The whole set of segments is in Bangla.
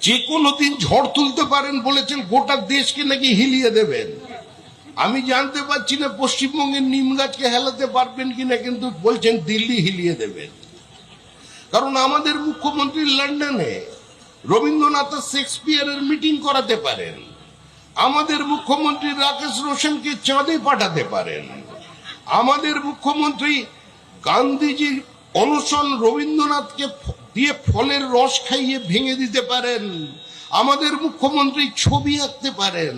যে কোনো দিন ঝড় তুলতে পারেন বলেছেন, গোটা দেশকে নাকি হিলিয়ে দেবেন। আমি জানতে পারছি না পশ্চিমবঙ্গের নিম গাছকে হেলাতে পারবেন কিনা, কিন্তু বলছেন দিল্লি হিলিয়ে দেবেন। কারণ আমাদের মুখ্যমন্ত্রী লন্ডনে রবীন্দ্রনাথ শেক্সপিয়ারের মিটিং করাতে পারেন, আমাদের মুখ্যমন্ত্রী রাকেশ রোশনকে চাঁদে পাঠাতে পারেন, আমাদের মুখ্যমন্ত্রী গান্ধীজির অনশন রবীন্দ্রনাথকে দিয়ে ফলের রস খাইয়ে ভেঙে দিতে পারেন, আমাদের মুখ্যমন্ত্রী ছবি আঁকতে পারেন,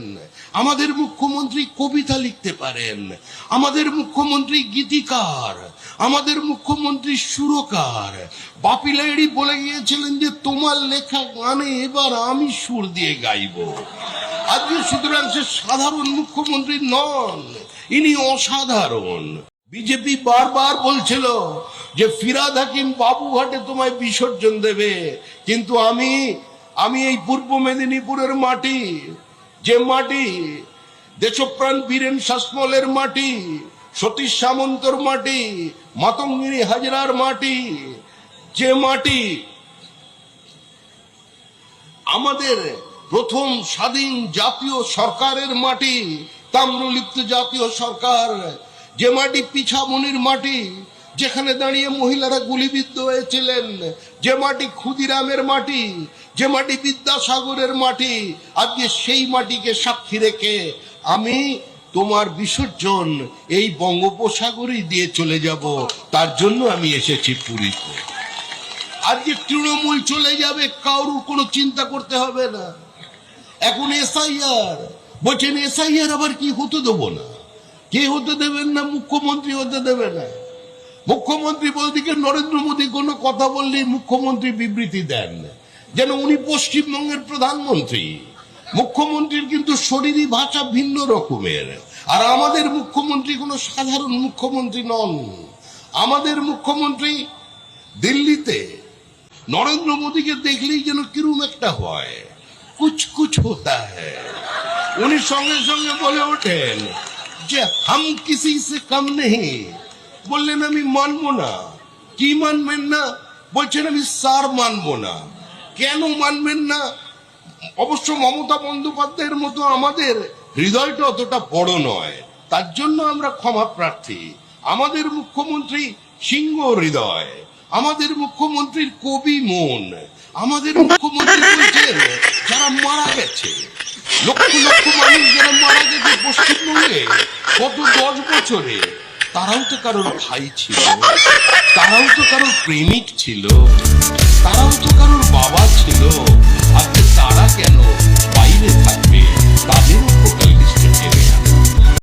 আমাদের মুখ্যমন্ত্রী কবিতা লিখতে পারেন, আমাদের মুখ্যমন্ত্রী গীতিকার, আমাদের মুখ্যমন্ত্রী সুরকার। বাপি লাহিড়ী বলে গিয়েছিলেন যে তোমার লেখা গানে এবার আমি সুর দিয়ে গাইব। আজকে সুতরাং সে সাধারণ মুখ্যমন্ত্রী নন, ইনি অসাধারণ। বিজেপি বারবার বলছিল যে ফিরহাদ হাকিম বাবুঘাটে তোমায় বিসর্জন দেবে, কিন্তু আমি এই পূর্ব মেদিনীপুরের মাটি, যে মাটি দেশপ্রাণ বীরেন শাসমলের মাটি, সতীশ সামন্তর মাটি, মাতঙ্গিনী হাজরার মাটি, যে মাটি আমাদের প্রথম স্বাধীন জাতীয় সরকারের মাটি, তাম্রলিপ্ত জাতীয় সরকার, যে মাটি পিছামনির মাটি, যেখানে দাঁড়িয়ে মহিলারা গুলিবিদ্ধ হয়েছিলেন, যে মাটি ক্ষুদিরামের মাটি, যে মাটি বিদ্যাসাগরের মাটি, আজকে সেই মাটিকে সাক্ষী রেখে আমি তোমার বিসর্জন এই বঙ্গোপসাগরই দিয়ে চলে যাব। তার জন্য আমি এসেছি পুরীতে। আজকে তৃণমূল চলে যাবে, কারোর কোনো চিন্তা করতে হবে না। এখন এসআইআর বলছেন, এসআইআর আবার কি হতে দেবো না। কে হতে দেবেন না? মুখ্যমন্ত্রী হতে দেবে না। মুখ্যমন্ত্রী বলতে নরেন্দ্র মোদী কোনো কথা বললেই মুখ্যমন্ত্রী বিবৃতি দেন, যেন উনি পশ্চিমবঙ্গের প্রধানমন্ত্রী। মুখ্যমন্ত্রীর কিন্তু শরীরী ভাষা ভিন্ন রকমের। আর আমাদের মুখ্যমন্ত্রী কোনো সাধারণ মুখ্যমন্ত্রী নন। আমাদের মুখ্যমন্ত্রী দিল্লিতে নরেন্দ্র মোদীকে দেখলেই যেন কিরম একটা হয়, কুছ কুছ হতা হ্যায়। উনি সঙ্গে সঙ্গে বলে ওঠেন যে হাম কিসি সে কম নেই। বললেন আমি মানবো না। কি মানবেন না? বলছেন আমি সার মানবো না। কেন মানবেন না? অবশ্য মমতা বন্দ্যোপাধ্যায়ের মতো আমাদের হৃদয়টা অতটা বড় নয়, তার জন্য আমরা ক্ষমা প্রার্থী। আমাদের মুখ্যমন্ত্রী সিংহ হৃদয়, আমাদের মুখ্যমন্ত্রীর কবি মন। আমাদের মুখ্যমন্ত্রী বলছেন যারা মারা গেছে, লক্ষ লক্ষ মানুষ যারা মারা গেছে পশ্চিমবঙ্গে গত 10 বছরে, তারাও তো কারোর ভাই ছিল, তারাও তো কারোর প্রেমিক ছিল, তারাও তো কারোর